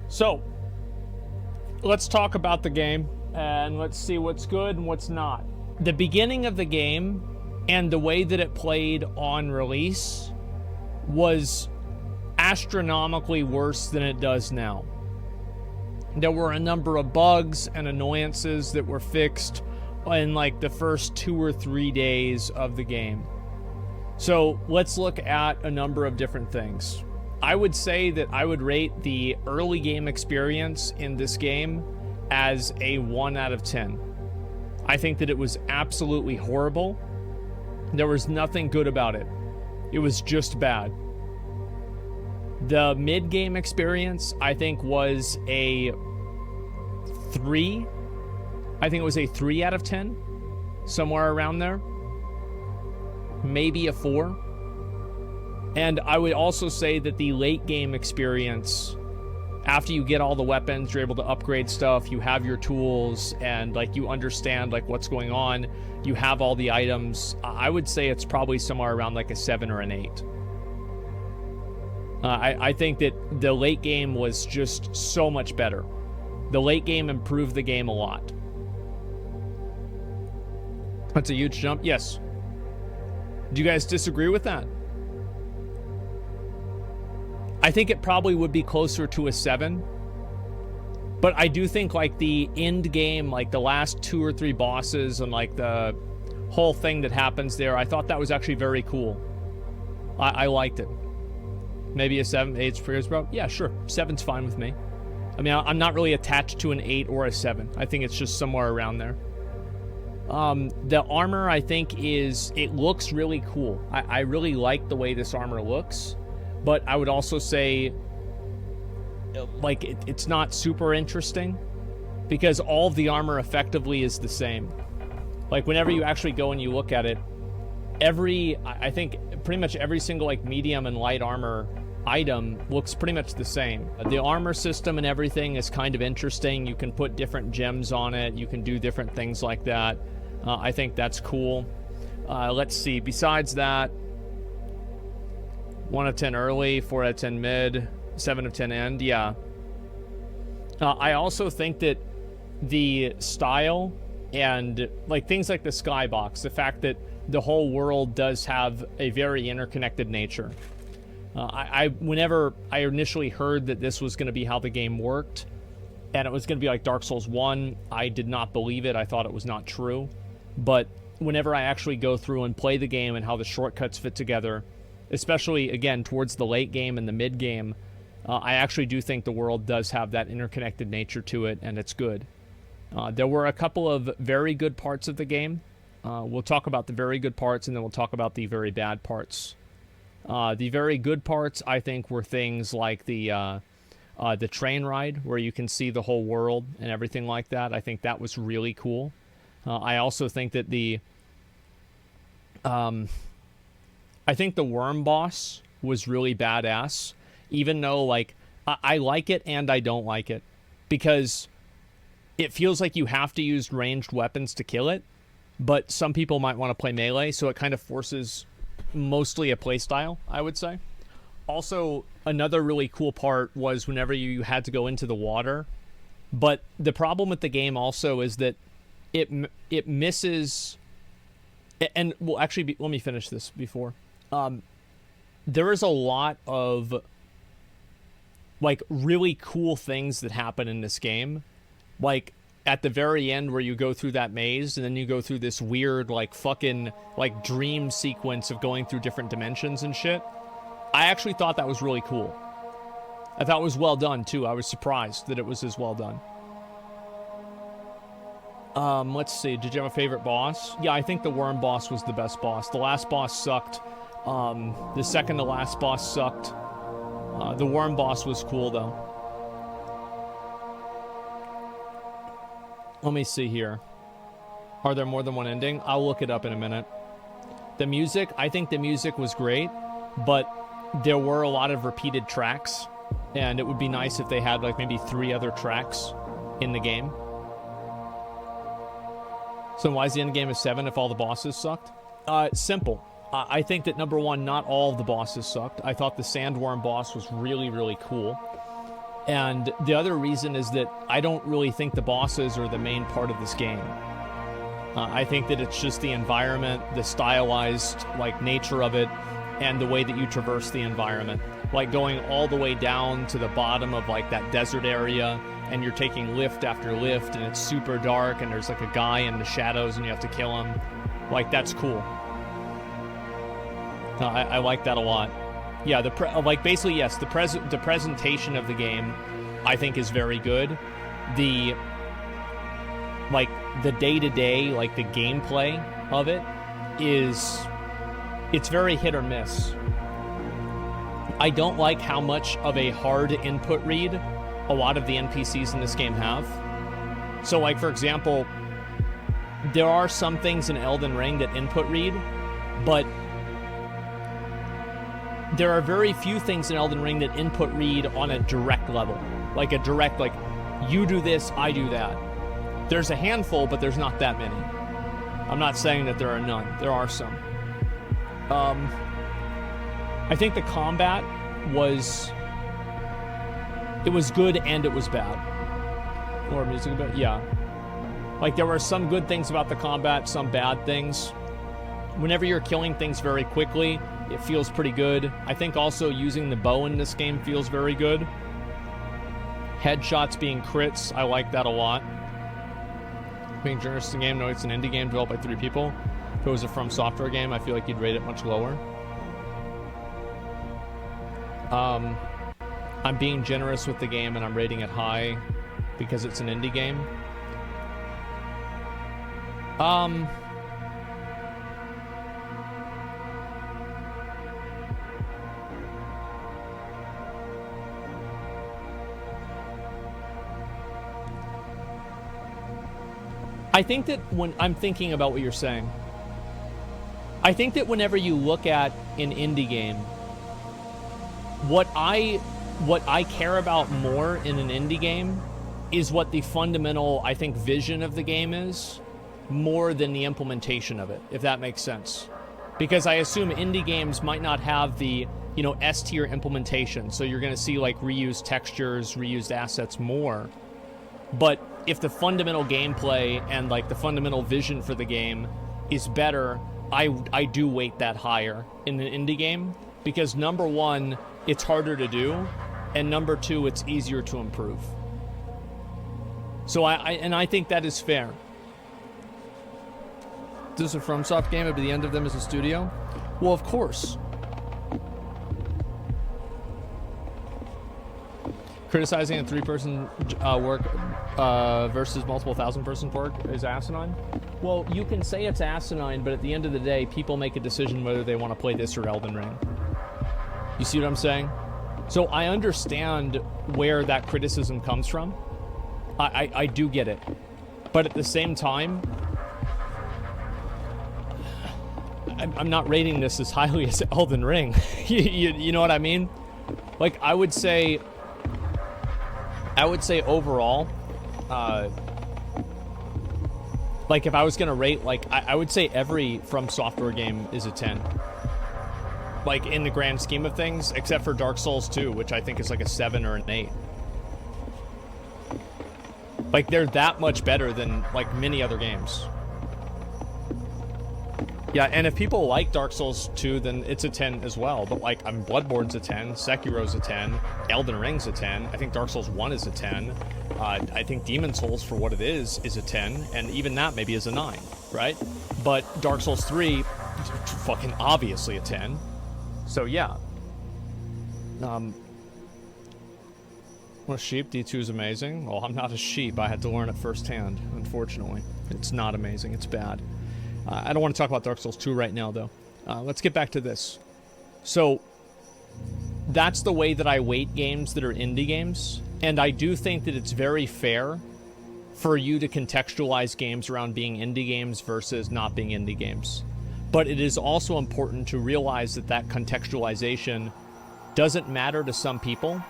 So, let's talk about the game, and let's see what's good and what's not. The beginning of the game and the way that it played on release was astronomically worse than it does now. There were a number of bugs and annoyances that were fixed in like the first 2 or 3 days of the game. So let's look at a number of different things. I would say that I would rate the early game experience in this game as a 1 out of 10. I think that it was absolutely horrible. There was nothing good about it. It was just bad. The mid-game experience, I think, was a 3. I think it was a 3 out of 10. Somewhere around there. Maybe a 4. And I would also say that the late game experience, after you get all the weapons, you're able to upgrade stuff, you have your tools, and like you understand like what's going on, you have all the items, I would say it's probably somewhere around like a 7 or an 8. I think that the late game was just so much better. The late game improved the game a lot. That's a huge jump. Yes. Do you guys disagree with that? I think it probably would be closer to a 7. But I do think like the end game, like the last 2 or 3 bosses and like the whole thing that happens there, I thought that was actually very cool. I liked it. Maybe a 7, 8's for yours, bro? Yeah, sure. 7's fine with me. I mean, I'm not really attached to an 8 or a 7. I think it's just somewhere around there. The armor, I think, it looks really cool. I really like the way this armor looks. But I would also say, like, it's not super interesting. Because all of the armor effectively is the same. Like, whenever you actually go and you look at it, I think pretty much every single, like, medium and light armor item looks pretty much the same. The armor system and everything is kind of interesting. You can put different gems on it. You can do different things like that. I think that's cool. Let's see. Besides that, 1 out of 10 early, 4 out of 10 mid, 7 of 10 end. Yeah. I also think that the style and like things like the skybox, the fact that the whole world does have a very interconnected nature. Whenever I initially heard that this was going to be how the game worked, and it was going to be like Dark Souls 1, I did not believe it. I thought it was not true. But whenever I actually go through and play the game and how the shortcuts fit together, especially, again, towards the late game and the mid game, I actually do think the world does have that interconnected nature to it, and it's good. There were a couple of very good parts of the game. We'll talk about the very good parts, and then we'll talk about the very bad parts. The very good parts, I think, were things like the train ride, where you can see the whole world and everything like that. I think that was really cool. I also think that I think the worm boss was really badass, even though, like, I like it and I don't like it, because it feels like you have to use ranged weapons to kill it, but some people might want to play melee, so it kind of forces mostly a playstyle, I would say. Also, another really cool part was whenever you had to go into the water, but the problem with the game also is that it misses, and well, actually, let me finish this before. There is a lot of like really cool things that happen in this game, like at the very end where you go through that maze and then you go through this weird like fucking like dream sequence of going through different dimensions and shit. I actually thought that was really cool. I thought it was well done too. I was surprised that it was as well done. Let's see. Did you have a favorite boss? Yeah, I think the worm boss was the best boss. The last boss sucked. The second to last boss sucked. The worm boss was cool though. Let me see here. Are there more than one ending? I'll look it up in a minute. The music, I think the music was great, but there were a lot of repeated tracks, and it would be nice if they had like maybe 3 other tracks in the game. So why is the end game a 7 if all the bosses sucked? It's simple. I think that, number one, not all of the bosses sucked. I thought the sandworm boss was really, really cool. And the other reason is that I don't really think the bosses are the main part of this game. I think that it's just the environment, the stylized like nature of it, and the way that you traverse the environment. Like going all the way down to the bottom of like that desert area, and you're taking lift after lift, and it's super dark, and there's like a guy in the shadows, and you have to kill him. Like, that's cool. I like that a lot. Yeah, like basically, yes, the presentation of the game, I think, is very good. The day-to-day, like the gameplay of it it's very hit or miss. I don't like how much of a hard input read a lot of the NPCs in this game have. So, like, for example, there are some things in Elden Ring that input read, but there are very few things in Elden Ring that input read on a direct level. Like a direct, like, you do this, I do that. There's a handful, but there's not that many. I'm not saying that there are none. There are some. I think the combat was good and it was bad. Or music about, yeah. Like, there were some good things about the combat, some bad things. Whenever you're killing things very quickly, it feels pretty good. I think also using the bow in this game feels very good. Headshots being crits, I like that a lot. Being generous in the game, no, it's an indie game developed by 3 people. If it was a From Software game, I feel like you'd rate it much lower. I'm being generous with the game and I'm rating it high because it's an indie game. I think that when I'm thinking about what you're saying, I think that whenever you look at an indie game, what I care about more in an indie game is what the fundamental, I think, vision of the game is, more than the implementation of it, if that makes sense. Because I assume indie games might not have the, you know, S-tier implementation, so you're going to see, like, reused textures, reused assets more. But if the fundamental gameplay and, like, the fundamental vision for the game is better, I do weight that higher in an indie game. Because, number one, it's harder to do, and number two, it's easier to improve. So I think that is fair. Does a FromSoft game at the end of them as a studio? Well, of course. Criticizing a 3-person work versus multiple 1,000-person work is asinine? Well, you can say it's asinine, but at the end of the day, people make a decision whether they want to play this or Elden Ring. You see what I'm saying? So I understand where that criticism comes from. I do get it. But at the same time, I'm not rating this as highly as Elden Ring. you know what I mean? Like, I would say overall, like, if I was going to rate, like, I would say every From Software game is a 10. Like, in the grand scheme of things, except for Dark Souls 2, which I think is like a 7 or an 8. Like, they're that much better than, like, many other games. Yeah, and if people like Dark Souls 2, then it's a 10 as well. But, like, Bloodborne's a 10, Sekiro's a 10, Elden Ring's a 10, I think Dark Souls 1 is a 10, I think Demon Souls, for what it is a 10, and even that maybe is a 9, right? But Dark Souls 3, fucking obviously a 10. So, yeah. What a sheep, D2 is amazing. Well, I'm not a sheep, I had to learn it firsthand, unfortunately. It's not amazing, it's bad. I don't want to talk about Dark Souls 2 right now, though. Let's get back to this. So, that's the way that I weight games that are indie games. And I do think that it's very fair for you to contextualize games around being indie games versus not being indie games. But it is also important to realize that that contextualization doesn't matter to some people.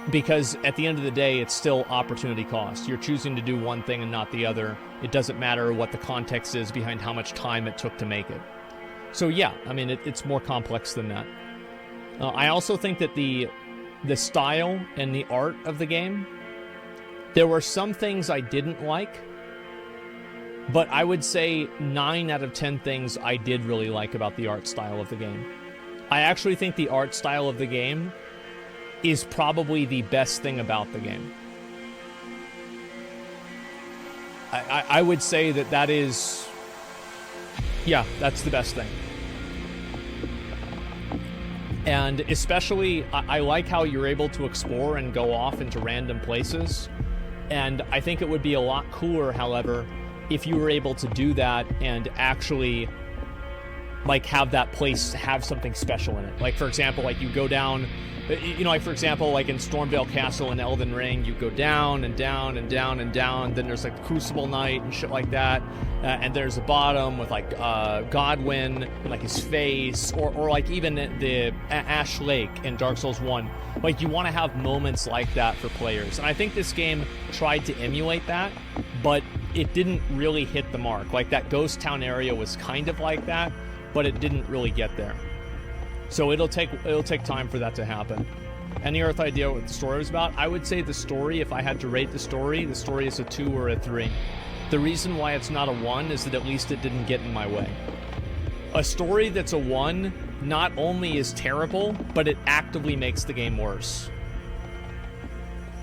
Because at the end of the day, it's still opportunity cost. You're choosing to do one thing and not the other. It doesn't matter what the context is behind how much time it took to make it. So yeah, I mean, it's more complex than that. I also think that the the style and the art of the game. There were some things I didn't like, but I would say 9 out of 10 things I did really like about the art style of the game. I actually think the art style of the game is probably the best thing about the game. I would say that is... Yeah, that's the best thing. And especially, I like how you're able to explore and go off into random places. And I think it would be a lot cooler, however, if you were able to do that and actually, like, have that place have something special in it. Like, for example, like, you go down... You know, like, for example, like in Stormveil Castle in Elden Ring, you go down and down and down and down. Then there's, like, Crucible Knight and shit like that. And there's a bottom with, like, Godwyn and, like, his face. Or like, even the Ash Lake in Dark Souls 1. Like, you want to have moments like that for players. And I think this game tried to emulate that, but it didn't really hit the mark. Like, that Ghost Town area was kind of like that, but it didn't really get there. So it'll take time for that to happen. Any earth idea what the story was about? I would say the story, if I had to rate the story is a 2 or a 3. The reason why it's not a 1 is that at least it didn't get in my way. A story that's a 1 not only is terrible, but it actively makes the game worse.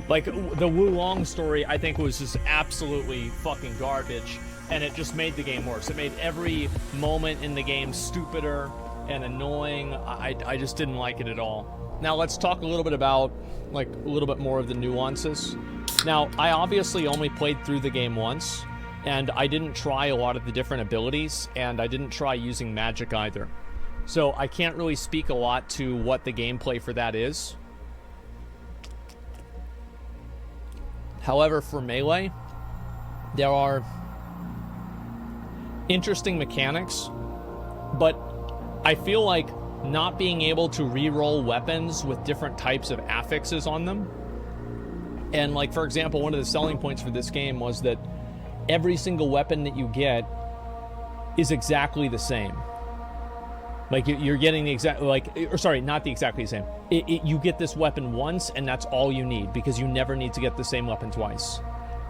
Like, the Wulong story, I think, was just absolutely fucking garbage, and it just made the game worse. It made every moment in the game stupider and annoying. I just didn't like it at all. Now let's talk a little bit about, like, a little bit more of the nuances. Now, I obviously only played through the game once, and I didn't try a lot of the different abilities, and I didn't try using magic either. So I can't really speak a lot to what the gameplay for that is. However, for melee, there are interesting mechanics, but I feel like not being able to re-roll weapons with different types of affixes on them. And, like, for example, one of the selling points for this game was that every single weapon that you get is exactly the same. Like, you're getting the exact, like, or sorry, not the exactly the same. You get this weapon once, and that's all you need, because you never need to get the same weapon twice.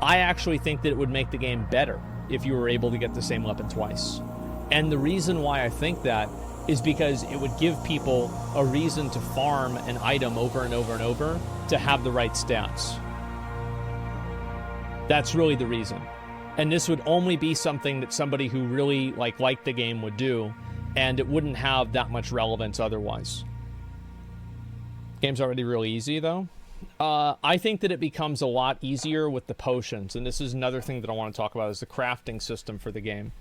I actually think that it would make the game better if you were able to get the same weapon twice. And the reason why I think that is because it would give people a reason to farm an item over and over and over to have the right stats. That's really the reason. And this would only be something that somebody who really liked the game would do, and it wouldn't have that much relevance otherwise. Game's already really easy, though. I think that it becomes a lot easier with the potions, and this is another thing that I want to talk about, is the crafting system for the game.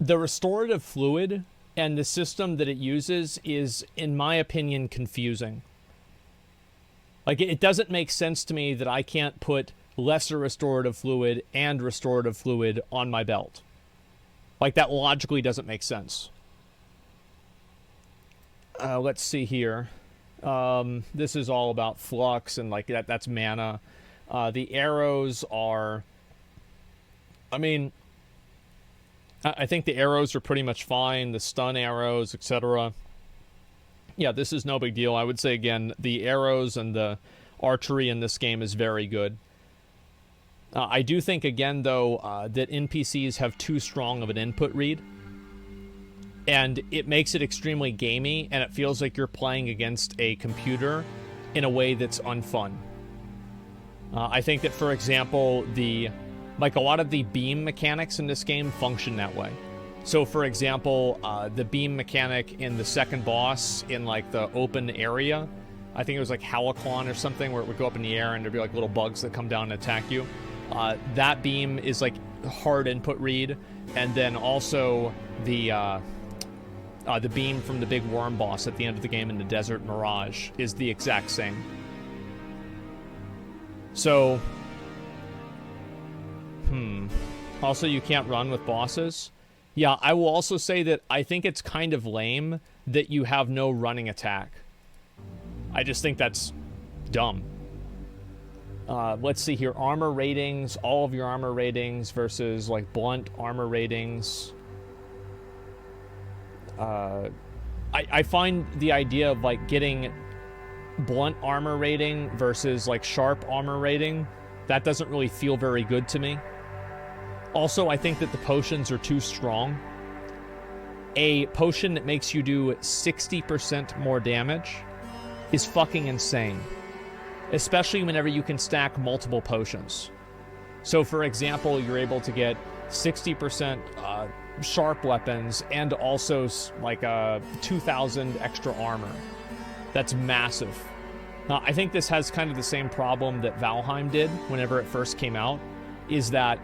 The restorative fluid and the system that it uses is, in my opinion, confusing. Like, it doesn't make sense to me that I can't put lesser restorative fluid and restorative fluid on my belt. Like, that logically doesn't make sense. Let's see here. This is all about flux, and, like, that's mana. The arrows are... I mean... I think the arrows are pretty much fine, the stun arrows, etc. Yeah, this is no big deal. I would say, again, the arrows and the archery in this game is very good. I do think, again, though, that NPCs have too strong of an input read. And it makes it extremely gamey, and it feels like you're playing against a computer in a way that's unfun. I think that, for example, like, a lot of the beam mechanics in this game function that way. So, for example, the beam mechanic in the second boss in, like, the open area, I think it was, like, Halaclon or something, where it would go up in the air and there'd be, like, little bugs that come down and attack you. That beam is, like, hard input read. And then also the beam from the big worm boss at the end of the game in the Desert Mirage is the exact same. So... Also, you can't run with bosses. Yeah, I will also say that I think it's kind of lame that you have no running attack. I just think that's dumb. Let's see here. Armor ratings. All of your armor ratings versus, like, blunt armor ratings. I find the idea of like getting blunt armor rating versus like sharp armor rating, that doesn't really feel very good to me. Also, I think that the potions are too strong. A potion that makes you do 60% more damage is fucking insane. Especially whenever you can stack multiple potions. So for example, you're able to get 60% sharp weapons and also like 2,000 extra armor. That's massive. I think this has kind of the same problem that Valheim did whenever it first came out, is that,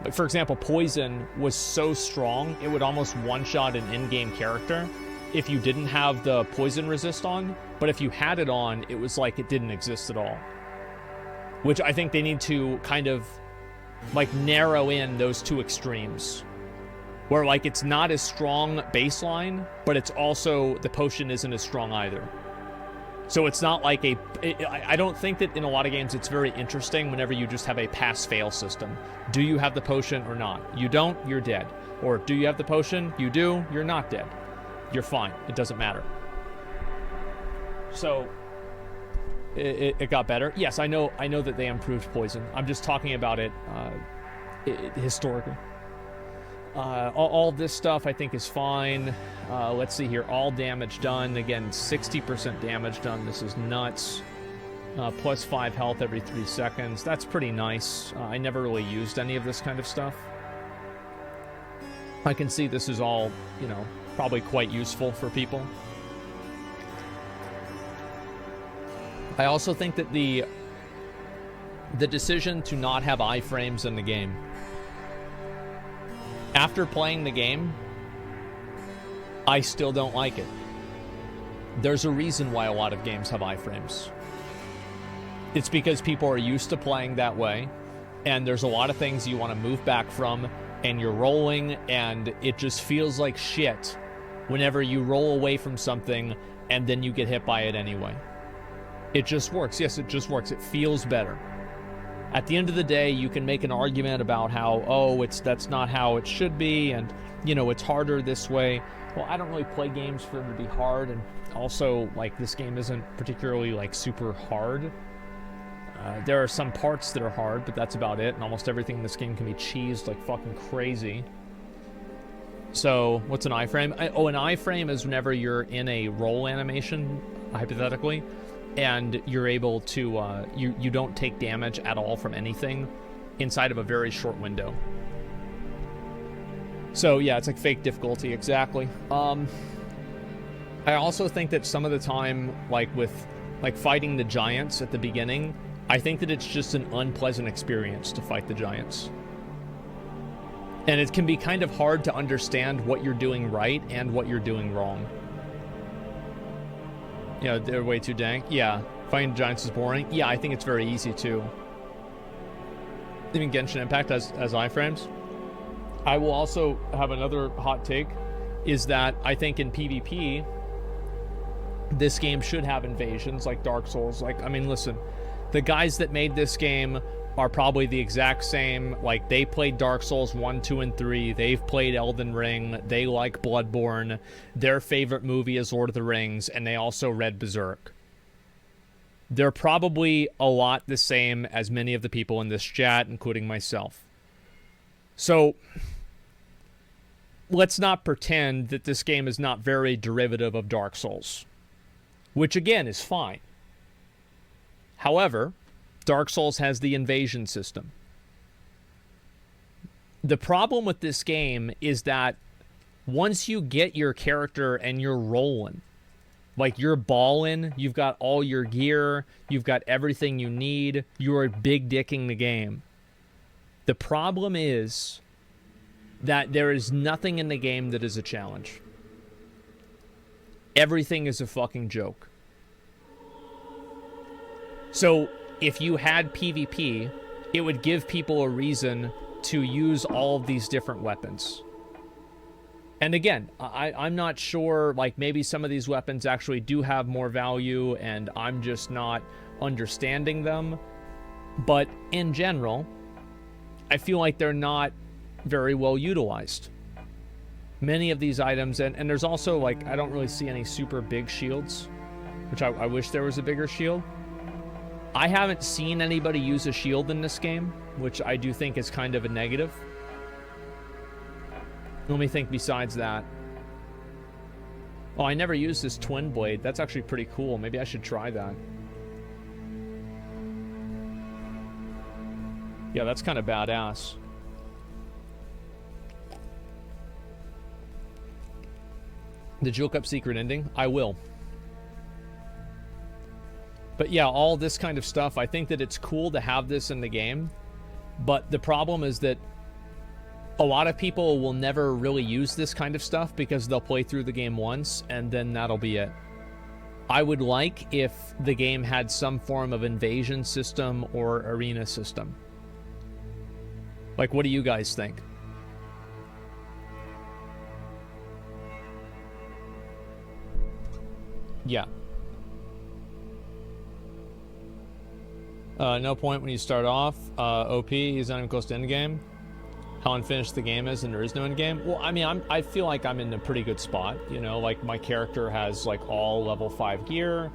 like, for example, poison was so strong, it would almost one-shot an in-game character if you didn't have the poison resist on, but if you had it on, it was like it didn't exist at all. Which I think they need to kind of, like, narrow in those two extremes. Where, like, it's not as strong baseline, but it's also, the potion isn't as strong either. So it's not like I don't think that in a lot of games it's very interesting whenever you just have a pass-fail system. Do you have the potion or not? You don't, you're dead. Or do you have the potion? You do, you're not dead. You're fine. It doesn't matter. So it got better. Yes, I know that they improved poison. I'm just talking about it historically. All this stuff I think is fine. Let's see here. All damage done. Again, 60% damage done. This is nuts. Plus 5 health every 3 seconds. That's pretty nice. I never really used any of this kind of stuff. I can see this is all, you know, probably quite useful for people. I also think that the decision to not have iframes in the game, after playing the game, I still don't like it. There's a reason why a lot of games have iframes. It's because people are used to playing that way, and there's a lot of things you want to move back from, and you're rolling, and it just feels like shit whenever you roll away from something, and then you get hit by it anyway. It just works. Yes, it just works. It feels better. At the end of the day, you can make an argument about how, oh, that's not how it should be, and, you know, it's harder this way. Well, I don't really play games for them to be hard, and also, like, this game isn't particularly, like, super hard. There are some parts that are hard, but that's about it, and almost everything in this game can be cheesed like fucking crazy. So, what's an iframe? An iframe is whenever you're in a roll animation, hypothetically, and you're able to, you don't take damage at all from anything inside of a very short window. So, yeah, it's like fake difficulty, exactly. I also think that some of the time, like with, like, fighting the giants at the beginning, I think that it's just an unpleasant experience to fight the giants. And it can be kind of hard to understand what you're doing right and what you're doing wrong. Yeah, they're way too dank. Yeah, fighting giants is boring. Yeah, I think it's very easy too. Even Genshin Impact has iframes. I will also have another hot take, is that I think in PvP, this game should have invasions like Dark Souls. Like, I mean, listen, the guys that made this game are probably the exact same. Like, they played Dark Souls 1, 2, and 3. They've played Elden Ring. They like Bloodborne. Their favorite movie is Lord of the Rings, and they also read Berserk. They're probably a lot the same as many of the people in this chat, including myself. So, let's not pretend that this game is not very derivative of Dark Souls, which, again, is fine. However, Dark Souls has the invasion system. The problem with this game is that once you get your character and you're rolling, like you're balling, you've got all your gear, you've got everything you need, you're big dicking the game. The problem is that there is nothing in the game that is a challenge. Everything is a fucking joke. So, if you had PvP, it would give people a reason to use all of these different weapons. And again, I'm not sure, like, maybe some of these weapons actually do have more value and I'm just not understanding them. But in general, I feel like they're not very well utilized. many of these items, and there's also, like, I don't really see any super big shields, which I wish there was a bigger shield. I haven't seen anybody use a shield in this game, which I do think is kind of a negative. Let me think besides that. Oh, I never used this twin blade. That's actually pretty cool. Maybe I should try that. Yeah, that's kind of badass. Did you look up secret ending? I will. But yeah, all this kind of stuff, I think that it's cool to have this in the game. But the problem is that a lot of people will never really use this kind of stuff because they'll play through the game once and then that'll be it. I would like if the game had some form of invasion system or arena system. Like, what do you guys think? Yeah. No point when you start off. OP, he's not even close to endgame. How unfinished the game is and there is no endgame. Well, I mean, I feel like I'm in a pretty good spot. You know, like my character has like all level 5 gear.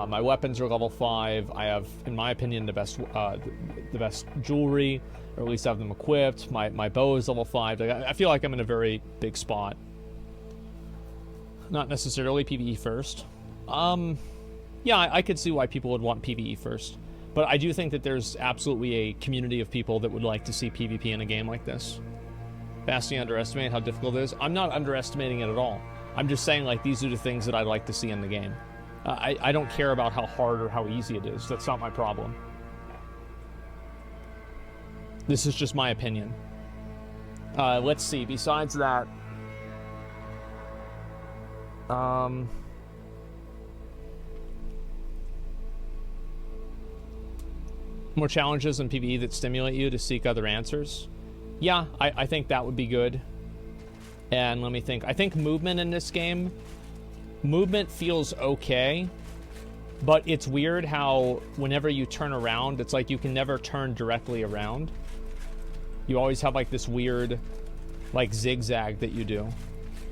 My weapons are level 5. I have, in my opinion, the best jewelry, or at least have them equipped. My bow is level 5. I feel like I'm in a very big spot. Not necessarily PvE first. Yeah, I could see why people would want PvE first. But I do think that there's absolutely a community of people that would like to see PvP in a game like this. Vastly underestimate how difficult it is. I'm not underestimating it at all. I'm just saying, like, these are the things that I'd like to see in the game. I don't care about how hard or how easy it is. That's not my problem. This is just my opinion. Let's see. Besides that... more challenges in PvE that stimulate you to seek other answers. Yeah, I think that would be good. And let me think. I think movement in this game, movement feels okay, but it's weird how whenever you turn around, it's like you can never turn directly around. You always have like this weird like zigzag that you do.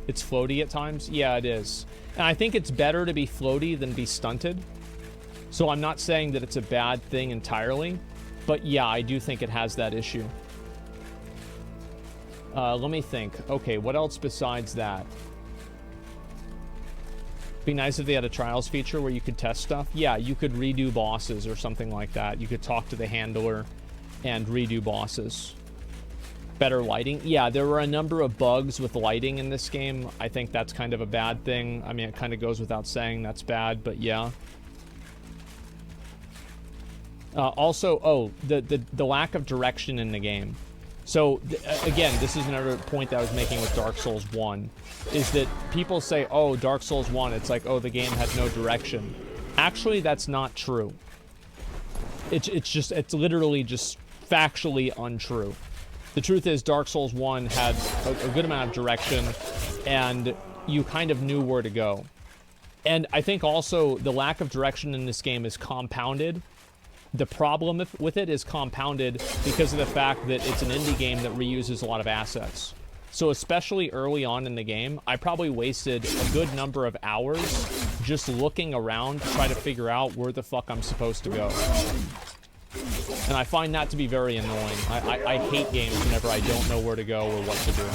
It's floaty at times. Yeah, it is. And I think it's better to be floaty than be stunted. So I'm not saying that it's a bad thing entirely, but yeah, I do think it has that issue. Let me think. Okay, what else besides that? Be nice if they had a trials feature where you could test stuff. Yeah, you could redo bosses or something like that. You could talk to the handler and redo bosses. Better lighting. Yeah, there were a number of bugs with lighting in this game. I think that's kind of a bad thing. I mean, it kind of goes without saying that's bad, but yeah. Also, the lack of direction in the game. So, again, this is another point that I was making with Dark Souls 1, is that people say, oh, Dark Souls 1, it's like, oh, the game had no direction. Actually, that's not true. It's literally just factually untrue. The truth is, Dark Souls 1 had a good amount of direction, and you kind of knew where to go. And I think also the lack of direction in this game is compounded. The problem with it is compounded because of the fact that it's an indie game that reuses a lot of assets. So especially early on in the game, I probably wasted a good number of hours just looking around to try to figure out where the fuck I'm supposed to go. And I find that to be very annoying. I hate games whenever I don't know where to go or what to do.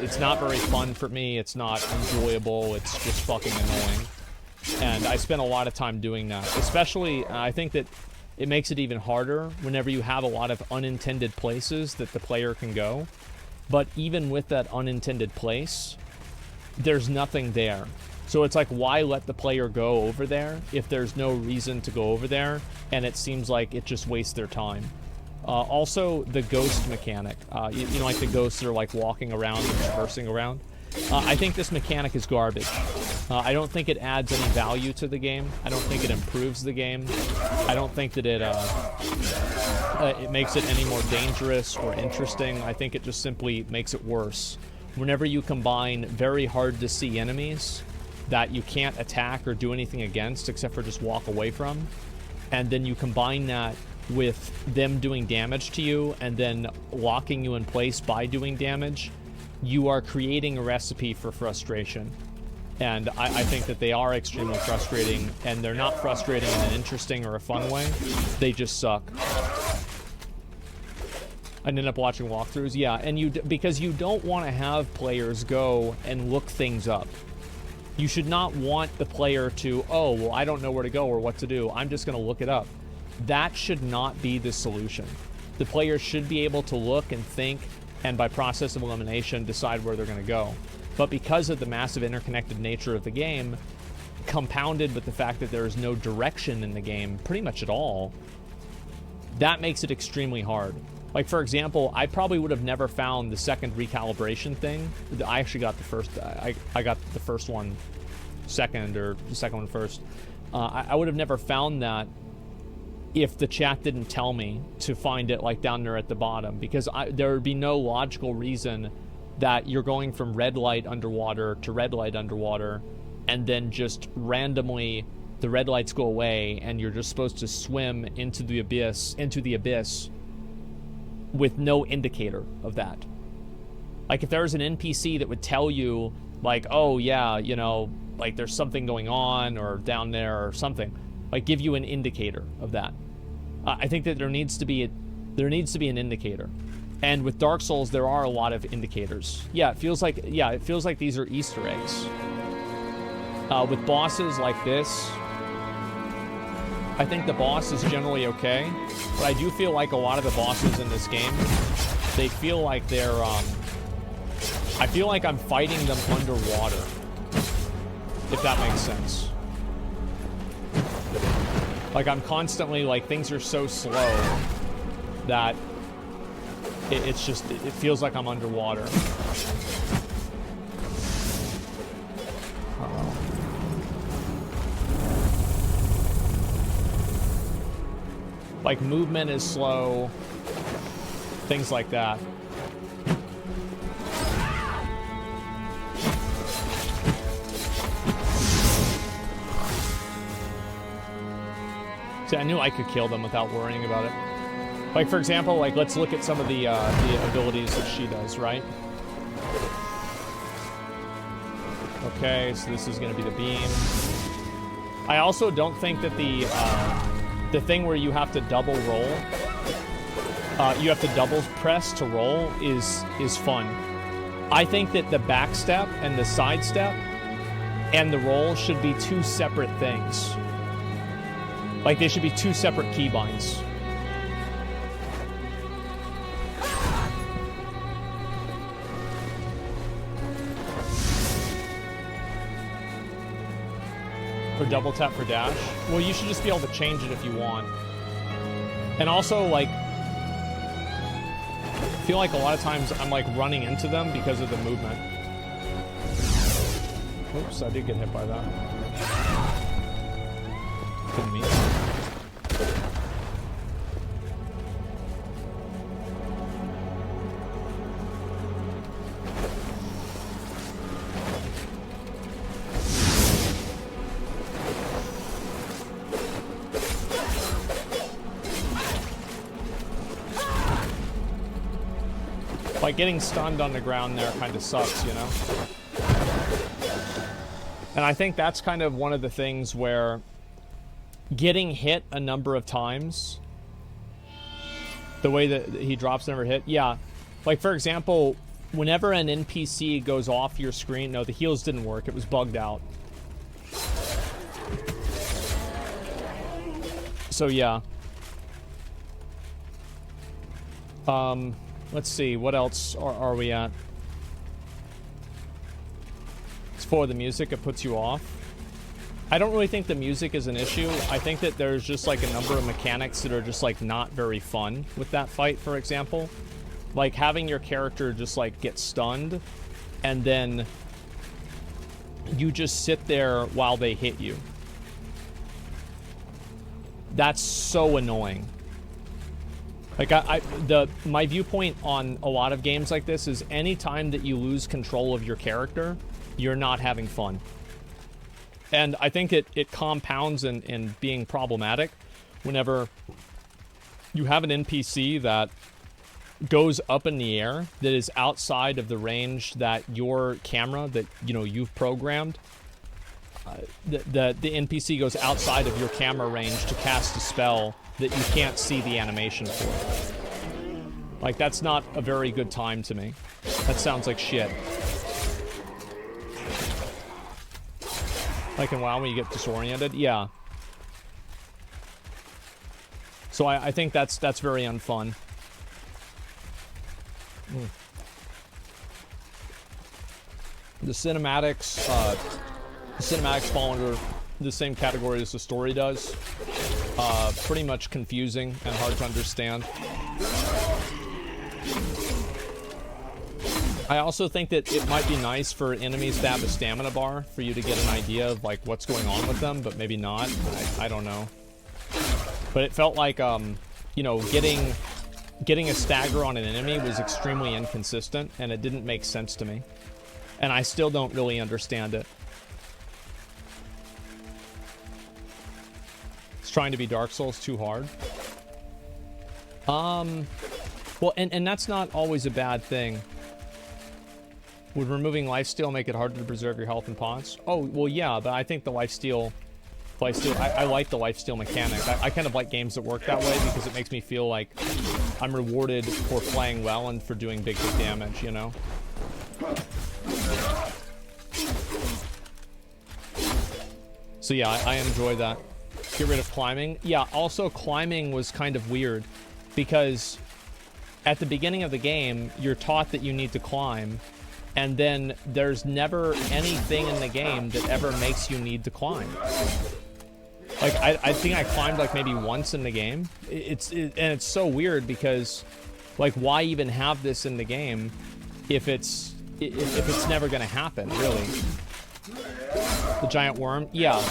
It's not very fun for me. It's not enjoyable. It's just fucking annoying. And I spend a lot of time doing that. Especially, I think that it makes it even harder whenever you have a lot of unintended places that the player can go. But even with that unintended place, there's nothing there. So it's like, why let the player go over there if there's no reason to go over there, and it seems like it just wastes their time. Also, the ghost mechanic. You know, like the ghosts that are like walking around and traversing around. I think this mechanic is garbage. I don't think it adds any value to the game. I don't think it improves the game. I don't think that it makes it any more dangerous or interesting. I think it just simply makes it worse. Whenever you combine very hard to see enemies that you can't attack or do anything against except for just walk away from, and then you combine that with them doing damage to you and then locking you in place by doing damage, you are creating a recipe for frustration. And I think that they are extremely frustrating, and they're not frustrating in an interesting or a fun way. They just suck. I ended up watching walkthroughs. Yeah, and because you don't want to have players go and look things up. You should not want the player to, oh, well, I don't know where to go or what to do. I'm just going to look it up. That should not be the solution. The player should be able to look and think, and by process of elimination, decide where they're going to go. But because of the massive interconnected nature of the game, compounded with the fact that there is no direction in the game pretty much at all, that makes it extremely hard. Like, for example, I probably would have never found the second recalibration thing. I actually got the first, I got the first one second, or the second one first. I would have never found that if the chat didn't tell me to find it, like, down there at the bottom. Because there would be no logical reason that you're going from red light underwater to red light underwater, and then just randomly the red lights go away, and you're just supposed to swim into the abyss with no indicator of that. Like, if there was an NPC that would tell you, like, oh yeah, you know, like there's something going on or down there or something, like give you an indicator of that. I think that there needs to be an indicator. And with Dark Souls, there are a lot of indicators. Yeah, it feels like these are Easter eggs. With bosses like this, I think the boss is generally okay, but I do feel like a lot of the bosses in this game, they feel like they're, I feel like I'm fighting them underwater, if that makes sense. Like, I'm constantly, like, things are so slow that it feels like I'm underwater. Like, movement is slow, things like that. See, I knew I could kill them without worrying about it. Like, for example, like, let's look at some of the abilities that she does, right? Okay, so this is going to be the beam. I also don't think that the thing where you have to double roll, you have to double press to roll is fun. I think that the back step and the side step and the roll should be two separate things. Like, they should be two separate keybinds. Or double tap for dash. Well, you should just be able to change it if you want. And also, like, I feel like a lot of times I'm, like, running into them because of the movement. Oops, I did get hit by that. Didn't mean to. Like, getting stunned on the ground there kind of sucks, you know? And I think that's kind of one of the things where getting hit a number of times, the way that he drops never hit, yeah. Like, for example, whenever an NPC goes off your screen, no, the heals didn't work, it was bugged out. So, yeah. Let's see, what else are we at? It's for the music, it puts you off. I don't really think the music is an issue. I think that there's just, like, a number of mechanics that are just, like, not very fun with that fight, for example. Like, having your character just, like, get stunned, and then you just sit there while they hit you. That's so annoying. Like, my viewpoint on a lot of games like this is any time that you lose control of your character, you're not having fun. And I think it compounds in being problematic whenever you have an NPC that goes up in the air that is outside of the range that your camera that, you know, you've programmed, the NPC goes outside of your camera range to cast a spell that you can't see the animation for. Like, that's not a very good time to me. That sounds like shit. Like in WoW when you get disoriented? Yeah. So I think that's very unfun. The cinematics fall under the same category as the story does. Pretty much confusing and hard to understand. I also think that it might be nice for enemies to have a stamina bar for you to get an idea of like what's going on with them, but maybe not. I don't know. But it felt like, you know, getting a stagger on an enemy was extremely inconsistent, and it didn't make sense to me. And I still don't really understand it. It's trying to be Dark Souls too hard. Well, and that's not always a bad thing. Would removing lifesteal make it harder to preserve your health and pots? Oh, well, yeah, but I think the lifesteal, I like the lifesteal mechanic. I kind of like games that work that way because it makes me feel like I'm rewarded for playing well and for doing big damage, you know? So yeah, I enjoy that. Get rid of climbing. Yeah, also climbing was kind of weird because at the beginning of the game, you're taught that you need to climb, and then there's never anything in the game that ever makes you need to climb. Like, I think I climbed like maybe once in the game. And it's so weird because, like, why even have this in the game if it's never gonna happen, really? The giant worm? Yeah.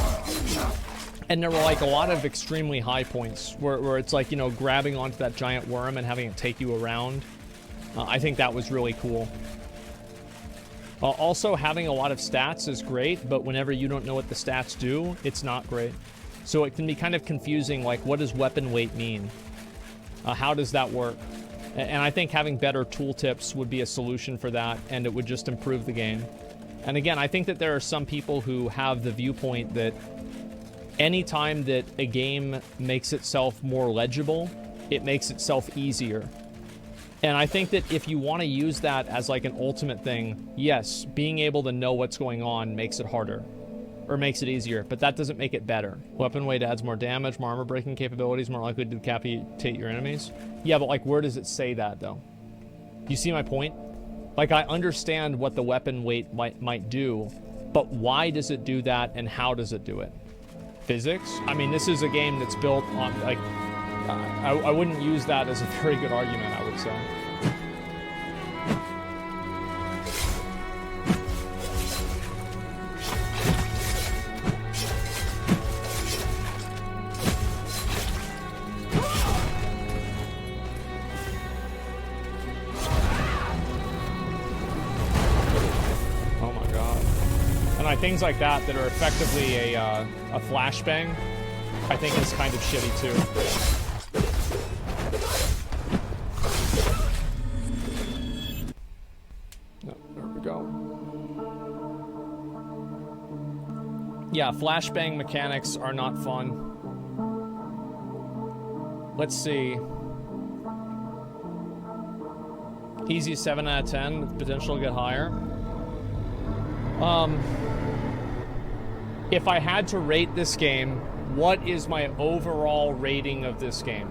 And there were like a lot of extremely high points where it's like, you know, grabbing onto that giant worm and having it take you around. I think that was really cool. Also, having a lot of stats is great, but whenever you don't know what the stats do, it's not great. So it can be kind of confusing, like, what does weapon weight mean? How does that work? And I think having better tooltips would be a solution for that, and it would just improve the game. And again, I think that there are some people who have the viewpoint that anytime that a game makes itself more legible, it makes itself easier. And I think that if you want to use that as like an ultimate thing, yes, being able to know what's going on makes it harder. Or makes it easier, but that doesn't make it better. Weapon weight adds more damage, more armor breaking capabilities, more likely to decapitate your enemies. Yeah, but like, where does it say that though? You see my point? Like, I understand what the weapon weight might do, but why does it do that and how does it do it? Physics? I mean, this is a game that's built on, like, I wouldn't use that as a very good argument, I would say. Things like that are effectively a flashbang, I think is kind of shitty too. No, there we go. Yeah, flashbang mechanics are not fun. Let's see. Easy 7 out of 10 with potential to get higher. If I had to rate this game, what is my overall rating of this game?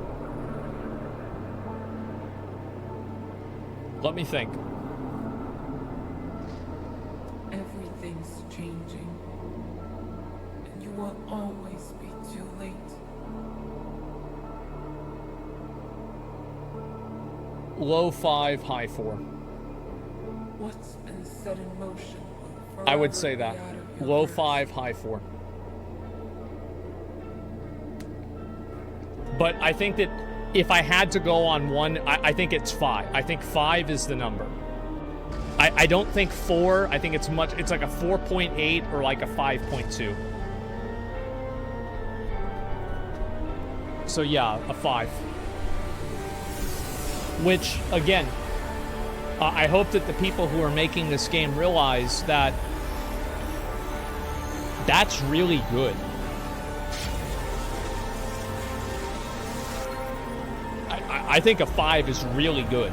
Let me think. Everything's changing, and you will always be too late. Low 5, high 4. What's been set in motion? I would say that. Low 5, high 4. But I think that if I had to go on one, I think it's 5. I think 5 is the number. I don't think 4. I think it's like a 4.8 or like a 5.2. So yeah, a 5. Which, again, I hope that the people who are making this game realize that that's really good. I think a 5 is really good.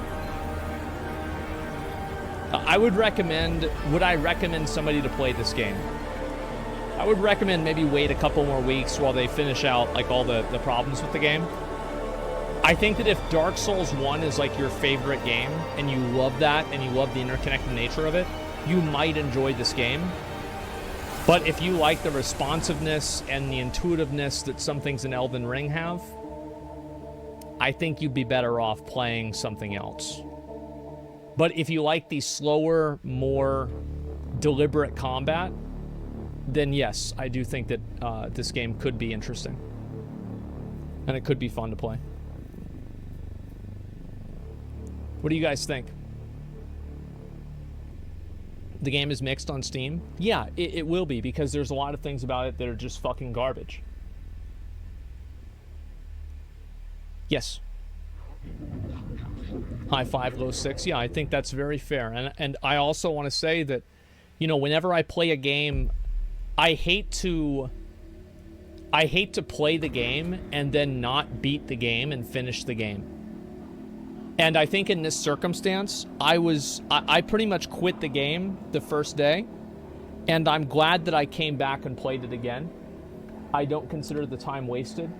Would I recommend somebody to play this game? I would recommend maybe wait a couple more weeks while they finish out like all the problems with the game. I think that if Dark Souls 1 is like your favorite game and you love that and you love the interconnected nature of it, you might enjoy this game. But if you like the responsiveness and the intuitiveness that some things in Elden Ring have, I think you'd be better off playing something else. But if you like the slower, more deliberate combat, then yes, I do think that this game could be interesting. And it could be fun to play. What do you guys think? The game is mixed on Steam? Yeah, it will be, because there's a lot of things about it that are just fucking garbage. Yes. High 5, low 6. Yeah, I think that's very fair. And I also want to say that, you know, whenever I play a game, I hate to play the game and then not beat the game and finish the game. And I think in this circumstance, I pretty much quit the game the first day, and I'm glad that I came back and played it again. I don't consider the time wasted,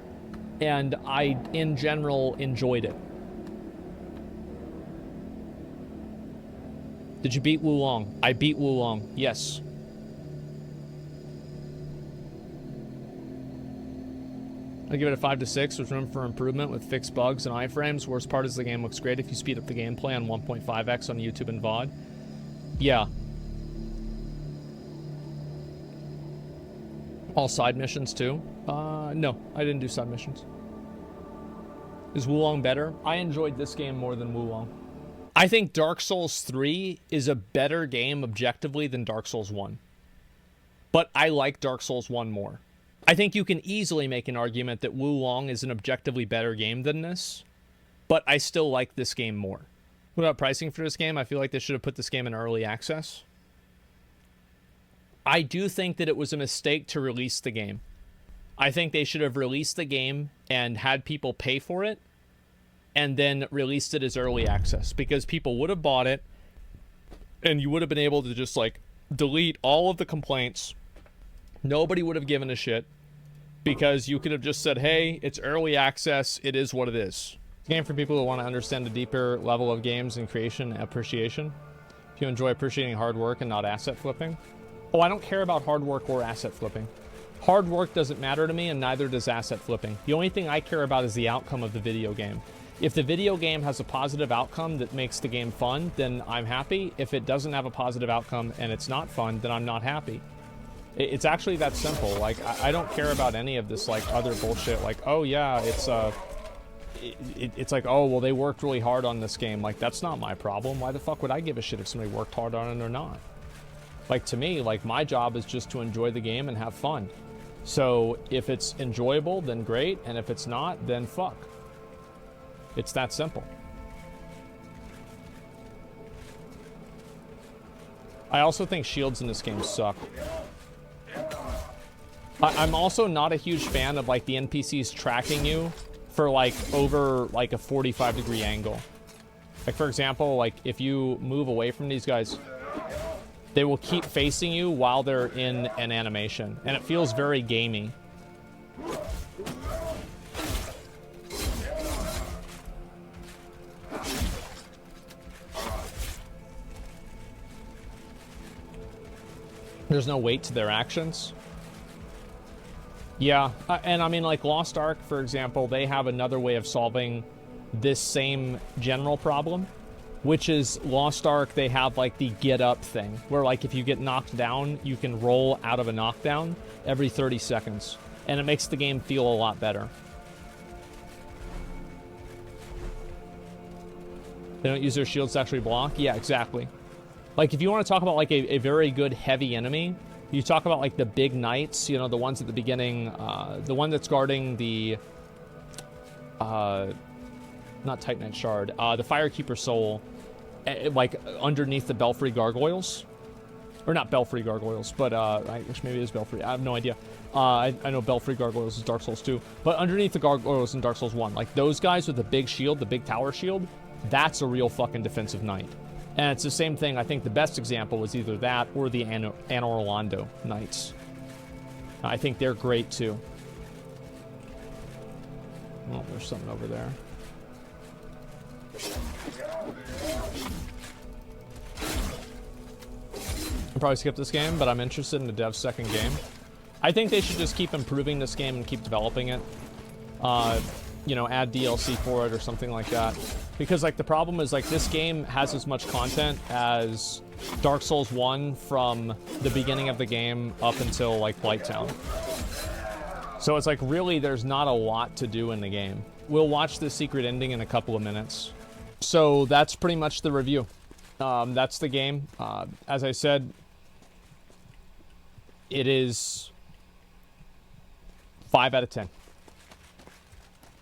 and I, in general, enjoyed it. Did you beat Wulong? I beat Wulong, yes. I give it a 5 to 6 with room for improvement with fixed bugs and iframes. Worst part is the game looks great if you speed up the gameplay on 1.5x on YouTube and VOD. Yeah. All side missions too? No, I didn't do side missions. Is Wulong better? I enjoyed this game more than Wulong. I think Dark Souls 3 is a better game objectively than Dark Souls 1. But I like Dark Souls 1 more. I think you can easily make an argument that Wulong is an objectively better game than this, but I still like this game more. What about pricing for this game? I feel like they should have put this game in early access. I do think that it was a mistake to release the game. I think they should have released the game and had people pay for it, and then released it as early access, because people would have bought it, and you would have been able to just, like, delete all of the complaints. Nobody would have given a shit, because you could have just said, hey, it's early access, it is what it is. It's a game for people who want to understand a deeper level of games and creation and appreciation. If you enjoy appreciating hard work and not asset flipping. Oh, I don't care about hard work or asset flipping. Hard work doesn't matter to me, and neither does asset flipping. The only thing I care about is the outcome of the video game. If the video game has a positive outcome that makes the game fun, then I'm happy. If it doesn't have a positive outcome and it's not fun, then I'm not happy. It's actually that simple. Like, I don't care about any of this, like, other bullshit. Like, oh, yeah, it's like, oh, well, they worked really hard on this game. Like, that's not my problem. Why the fuck would I give a shit if somebody worked hard on it or not? Like, to me, like, my job is just to enjoy the game and have fun. So, if it's enjoyable, then great. And if it's not, then fuck. It's that simple. I also think shields in this game suck. I'm also not a huge fan of, like, the NPCs tracking you for, like, over, like, a 45-degree angle. Like, for example, like, if you move away from these guys, they will keep facing you while they're in an animation. And it feels very gamey. There's no weight to their actions. Yeah, and I mean, like, Lost Ark, for example, they have another way of solving this same general problem, which is Lost Ark, they have, like, the get up thing, where, like, if you get knocked down, you can roll out of a knockdown every 30 seconds, and it makes the game feel a lot better. They don't use their shields to actually block? Yeah, exactly. Like, if you want to talk about, like, a very good heavy enemy, you talk about, like, the big knights, you know, the ones at the beginning, the one that's guarding the not Titanite Shard. The Firekeeper Soul, like underneath the Belfry Gargoyles. Or not Belfry Gargoyles, but I guess maybe it is Belfry. I have no idea. I know Belfry Gargoyles is Dark Souls 2. But underneath the Gargoyles in Dark Souls 1, like those guys with the big shield, the big tower shield, that's a real fucking defensive knight. And it's the same thing. I think the best example was either that or the Anor Londo knights. I think they're great too. Oh, there's something over there. I'll probably skip this game, but I'm interested in the dev's second game. I think they should just keep improving this game and keep developing it. You know, add DLC for it or something like that. Because, like, the problem is, like, this game has as much content as Dark Souls 1 from the beginning of the game up until, like, Blighttown. So it's like, really, there's not a lot to do in the game. We'll watch the secret ending in a couple of minutes. So that's pretty much the review. That's the game. As I said, it is 5 out of 10.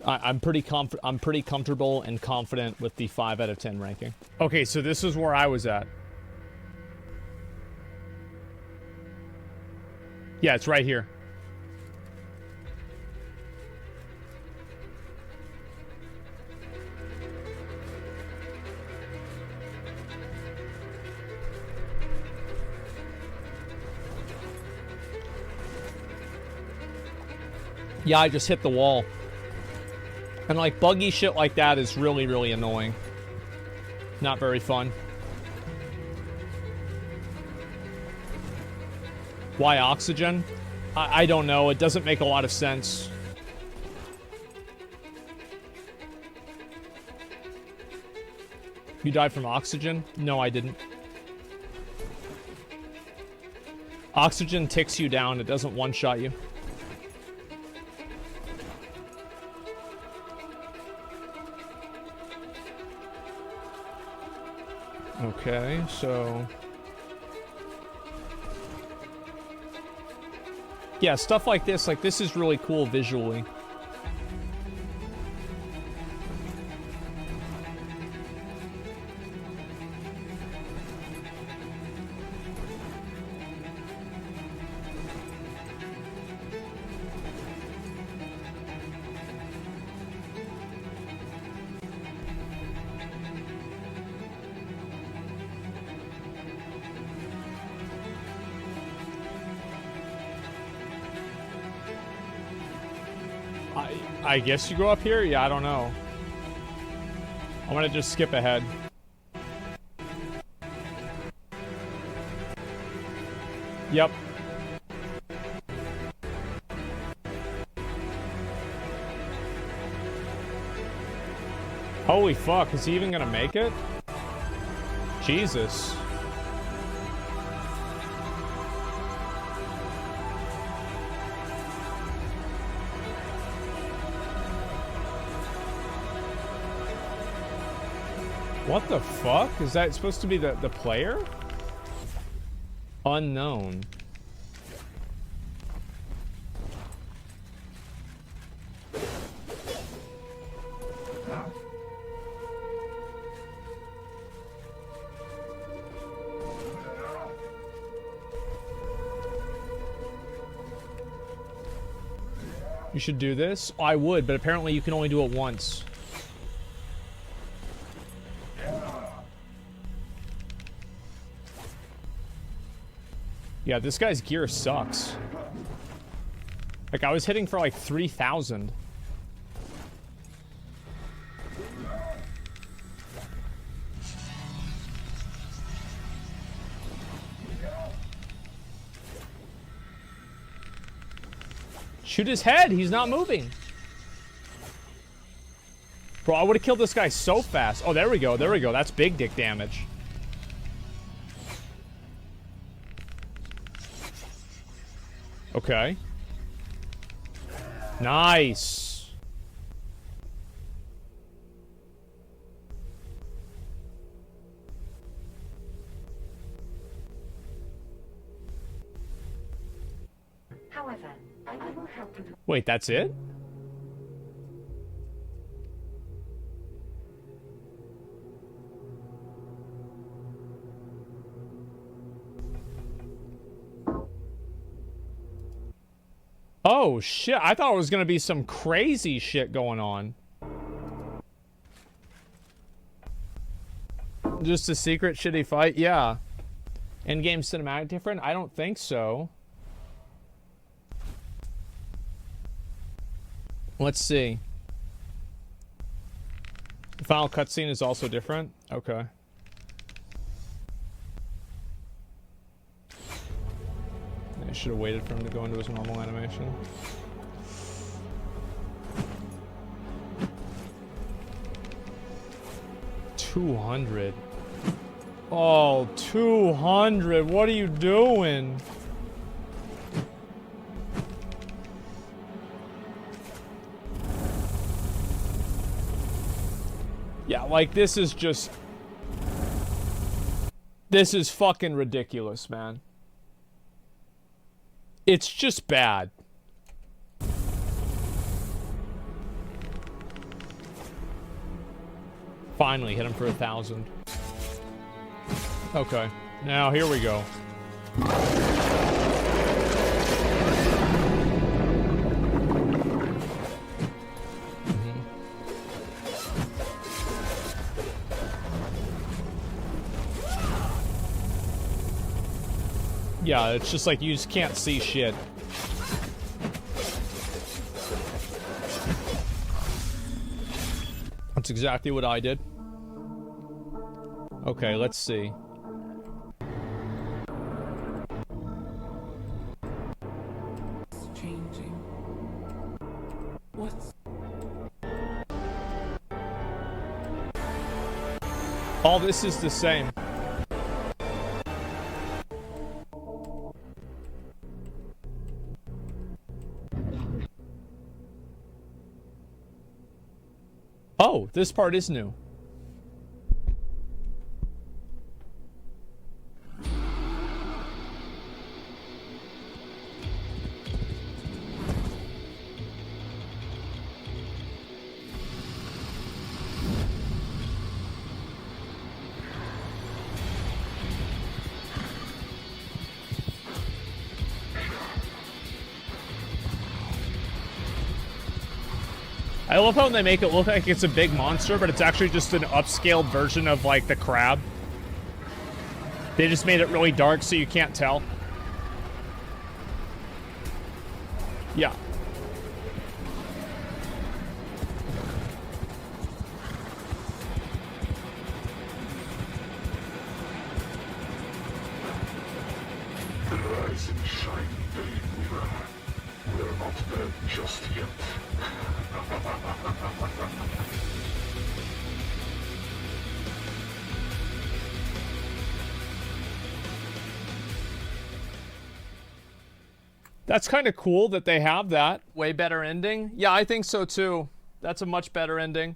I'm pretty comfortable and confident with the 5 out of 10 ranking. Okay, so this is where I was at. Yeah, it's right here. Yeah, I just hit the wall. And, like, buggy shit like that is really, really annoying. Not very fun. Why oxygen? I don't know. It doesn't make a lot of sense. You died from oxygen? No, I didn't. Oxygen ticks you down. It doesn't one-shot you. Okay, so... yeah, stuff like this is really cool visually. I guess you go up here? Yeah, I don't know. I'm gonna just skip ahead. Yep. Holy fuck, is he even gonna make it? Jesus. What the fuck? Is that supposed to be the player? Unknown. You should do this? I would, but apparently you can only do it once. Yeah, this guy's gear sucks. Like, I was hitting for like 3,000. Shoot his head, he's not moving. Bro, I would have killed this guy so fast. Oh, there we go, there we go. That's big dick damage. Okay. Nice. However, I will help you. Wait, that's it? Oh, shit. I thought it was going to be some crazy shit going on. Just a secret shitty fight? Yeah. In-game cinematic different? I don't think so. Let's see. The final cutscene is also different? Okay. I should have waited for him to go into his normal animation. $200. Oh, 200. What are you doing? Yeah, like this is just... This is fucking ridiculous, man. It's just bad. Finally hit him for 1,000. Okay, now here we go. Yeah, it's just like you just can't see shit. That's exactly what I did. Okay, let's see. It's changing. What's... All this is the same. Oh, this part is new. I love how they make it look like it's a big monster, but it's actually just an upscaled version of, like, the crab. They just made it really dark so you can't tell. Yeah. Rise and shine, Believer. We're not dead just yet. That's kind of cool that they have that. Way better ending. Yeah, I think so too. That's a much better ending.